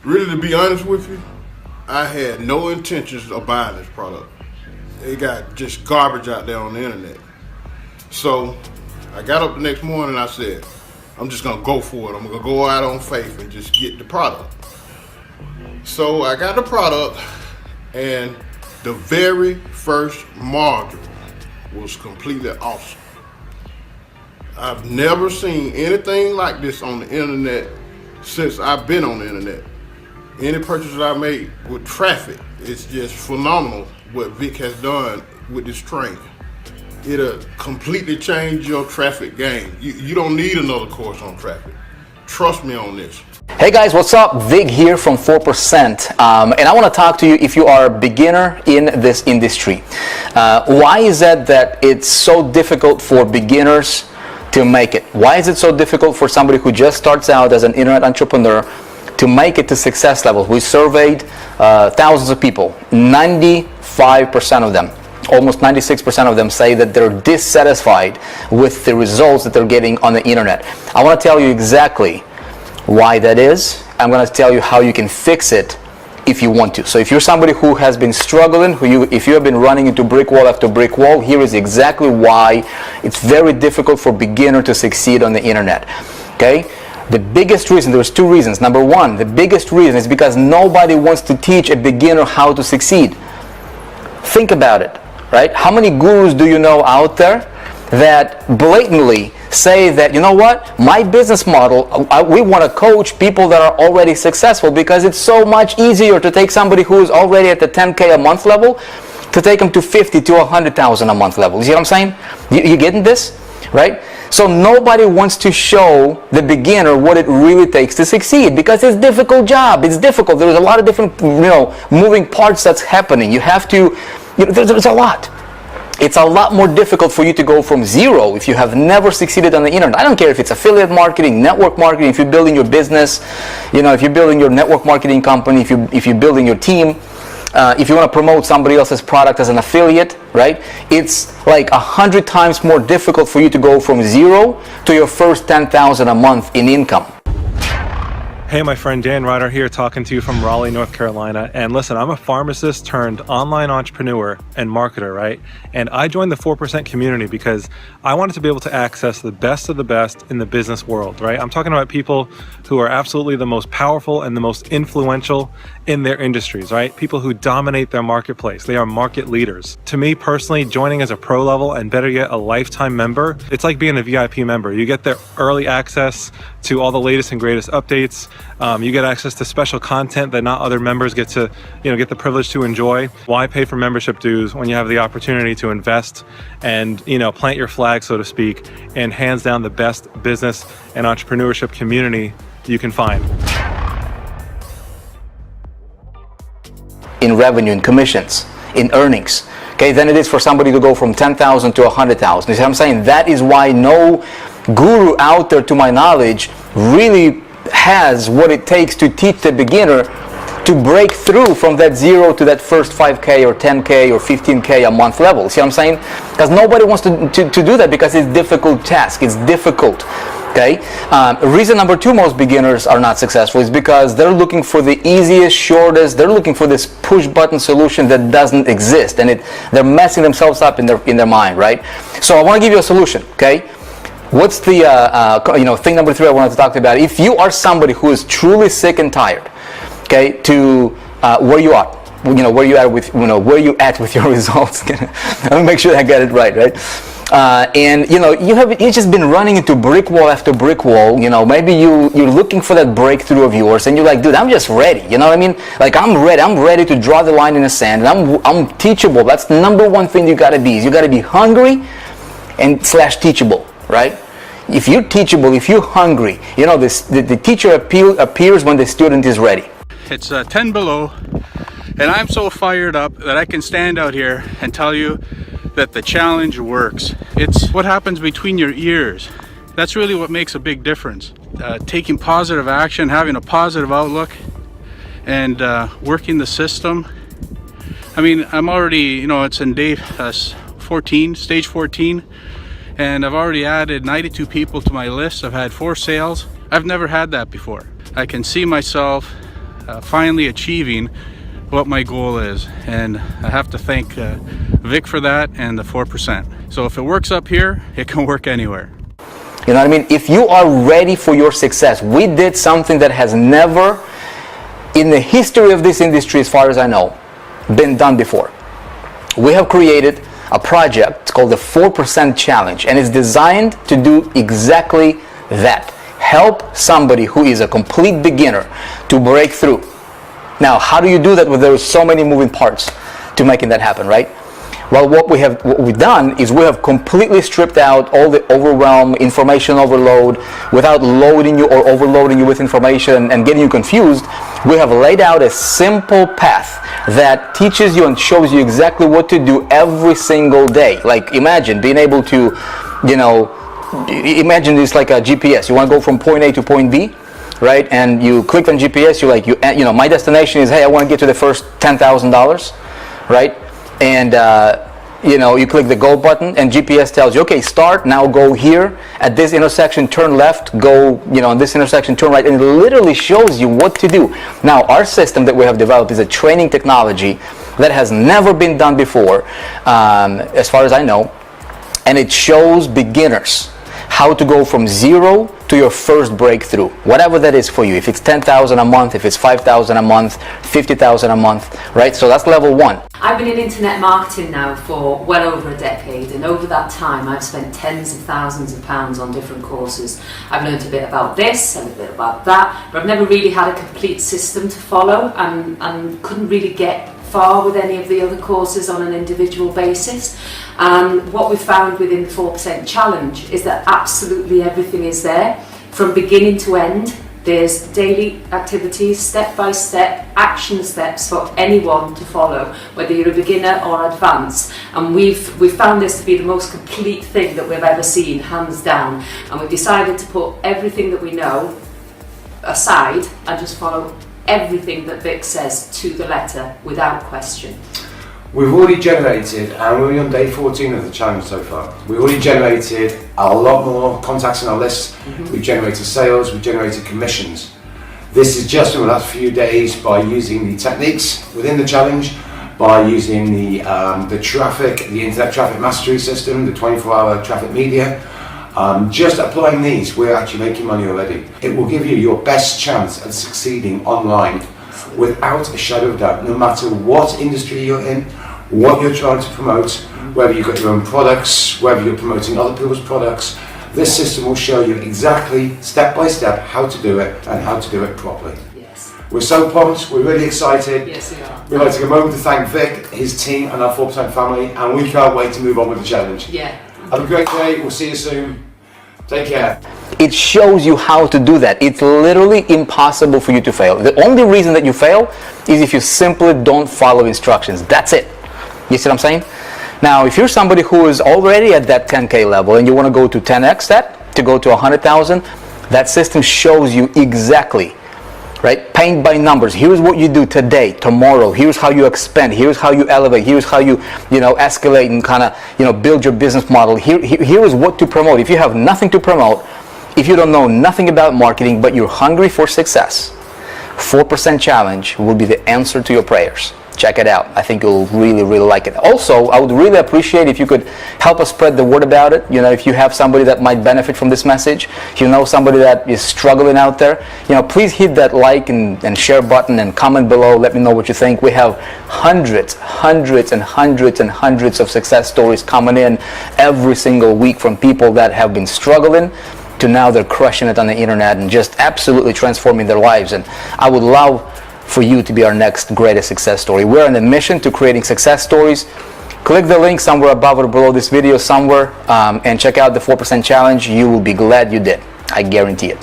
Really, to be honest with you, I had no intentions of buying this product. It got just garbage out there on the internet. So I got up the next morning and I said, I'm just gonna go for it. I'm gonna go out on faith and just get the product. So I got the product, and the very first module was completely awesome. I've never seen anything like this on the internet since I've been on the internet. Any purchase that I made with traffic, it's just phenomenal what Vick has done with this training. It'll completely change your traffic game. You don't need another course on traffic. Trust me on this. Hey guys, what's up? Vick here from 4%. And I want to talk to you if you are a beginner in this industry. Why is it that it's so difficult for beginners to make it? Why is it so difficult for somebody who just starts out as an internet entrepreneur to make it to success levels? We surveyed thousands of people. 95% of them, almost 96% of them say that they're dissatisfied with the results that they're getting on the internet. I want to tell you exactly why that is. I'm going to tell you how you can fix it if you want to. So if you're somebody who has been struggling, if you have been running into brick wall after brick wall, here is exactly why it's very difficult for beginner to succeed on the internet. Okay? The biggest reason, there's two reasons. Number one, the biggest reason is because nobody wants to teach a beginner how to succeed. Think about it, right? How many gurus do you know out there that blatantly say that, you know what, my business model, we want to coach people that are already successful because it's so much easier to take somebody who is already at the 10K a month level to take them to 50 to 100,000 a month level. You see what I'm saying? You getting this, right? So nobody wants to show the beginner what it really takes to succeed because it's a difficult job. It's difficult. There's a lot of different, moving parts that's happening. You have to, there's a lot. It's a lot more difficult for you to go from zero if you have never succeeded on the internet. I don't care if it's affiliate marketing, network marketing, if you're building your business, if you're building your network marketing company, if you're building your team, if you want to promote somebody else's product as an affiliate, right? It's like 100 times more difficult for you to go from zero to your first 10,000 a month in income. Hey, my friend Dan Ryder here, talking to you from Raleigh, North Carolina. And listen, I'm a pharmacist turned online entrepreneur and marketer, right? And I joined the 4% community because I wanted to be able to access the best of the best in the business world, right? I'm talking about people who are absolutely the most powerful and the most influential in their industries, right? People who dominate their marketplace. They are market leaders. To me personally, joining as a pro level and better yet, a lifetime member, it's like being a VIP member. You get the early access to all the latest and greatest updates. You get access to special content that not other members get to, get the privilege to enjoy. Why pay for membership dues when you have the opportunity to invest and, plant your flag, so to speak, and hands down the best business and entrepreneurship community you can find. In revenue, in commissions, in earnings, okay, than it is for somebody to go from 10,000 to 100,000. You see what I'm saying? That is why no guru out there, to my knowledge, really has what it takes to teach the beginner to break through from that zero to that first 5K or 10K or 15K a month level. See what I'm saying? Because nobody wants to do that because it's a difficult task. It's difficult. Okay. Reason number two most beginners are not successful is because they're looking for the easiest, shortest. They're looking for this push button solution that doesn't exist, and they're messing themselves up in their mind, right? So I want to give you a solution. Okay. What's the thing number three I wanted to talk about? If you are somebody who is truly sick and tired, okay, to where you are, where you at with your results. Let me make sure I get it right? And you've just been running into brick wall after brick wall. Maybe you're looking for that breakthrough of yours, and you're like, dude, I'm just ready. You know what I mean? Like I'm ready to draw the line in the sand, and I'm teachable. That's the number one thing you got to be. Is you got to be hungry and / teachable. Right? If you're teachable, if you're hungry, the teacher appears when the student is ready. It's 10 below, and I'm so fired up that I can stand out here and tell you that the challenge works. It's what happens between your ears. That's really what makes a big difference. Taking positive action, having a positive outlook, and working the system. I mean, I'm already, it's in day 14, stage 14. And I've already added 92 people to my list. I've had 4 sales. I've never had that before. I can see myself finally achieving what my goal is. And I have to thank Vic for that and the 4%. So if it works up here, it can work anywhere. You know what I mean? If you are ready for your success, we did something that has never, in the history of this industry, as far as I know, been done before. We have created a project called the 4% Challenge, and it's designed to do exactly that. Help somebody who is a complete beginner to break through. Now, how do you do that when there are so many moving parts to making that happen, right? Well, what we've done is we have completely stripped out all the overwhelm, information overload, without loading you or overloading you with information and getting you confused. We have laid out a simple path that teaches you and shows you exactly what to do every single day. Like, imagine being able to, imagine this like a GPS. You want to go from point A to point B, right? And you click on GPS. You're like, my destination is, hey, I want to get to the first $10,000, right? And you click the go button, and GPS tells you, okay, start now, go here at this intersection, turn left, go on this intersection, turn right, and it literally shows you what to do. Now, our system that we have developed is a training technology that has never been done before, as far as I know, and it shows beginners how to go from zero to your first breakthrough, whatever that is for you. If it's 10,000 a month, if it's 5,000 a month, 50,000 a month, right? So that's level one. I've been in internet marketing now for well over a decade, and over that time I've spent tens of thousands of pounds on different courses. I've learned a bit about this and a bit about that, but I've never really had a complete system to follow, and couldn't really get far with any of the other courses on an individual basis. And what we've found within the 4% Challenge is that absolutely everything is there from beginning to end. There's daily activities, step-by-step action steps for anyone to follow, whether you're a beginner or advanced. And we've found this to be the most complete thing that we've ever seen, hands down. And we've decided to put everything that we know aside and just follow everything that Vic says to the letter without question. We've already generated, and we're only on day 14 of the challenge so far, we've already generated a lot more contacts in our list. We've generated sales, we've generated commissions. This is just in the last few days by using the techniques within the challenge, by using the traffic, the internet traffic mastery system, the 24-hour traffic media. Just applying these, we're actually making money already. It will give you your best chance at succeeding online without a shadow of doubt, no matter what industry you're in, what you're trying to promote, whether you've got your own products, whether you're promoting other people's products. This system will show you exactly, step by step, how to do it and how to do it properly. Yes. We're so pumped, we're really excited. Yes, we are. We'd like to take a moment to thank Vic, his team and our 4% family, and we can't wait to move on with the challenge. Yeah. Have a great day, we'll see you soon. Take care. It shows you how to do that. It's literally impossible for you to fail. The only reason that you fail is if you simply don't follow instructions. That's it. You see what I'm saying? Now, if you're somebody who is already at that 10K level and you want to go to 10X that, to go to 100,000, that system shows you exactly, right? Paint by numbers. Here's what you do today, tomorrow. Here's how you expand. Here's how you elevate. Here's how you, escalate and kind of, build your business model. Here is what to promote. If you have nothing to promote, if you don't know nothing about marketing, but you're hungry for success, 4% Challenge will be the answer to your prayers. Check it out. I think you'll really, really like it. Also, I would really appreciate if you could help us spread the word about it. If you have somebody that might benefit from this message, if you know somebody that is struggling out there, please hit that like and share button and comment below. Let me know what you think. We have hundreds of success stories coming in every single week from people that have been struggling to now they're crushing it on the internet and just absolutely transforming their lives. And I would love for you to be our next greatest success story. We're on a mission to creating success stories. Click the link somewhere above or below this video somewhere and check out the 4% Challenge. You will be glad you did. I guarantee it.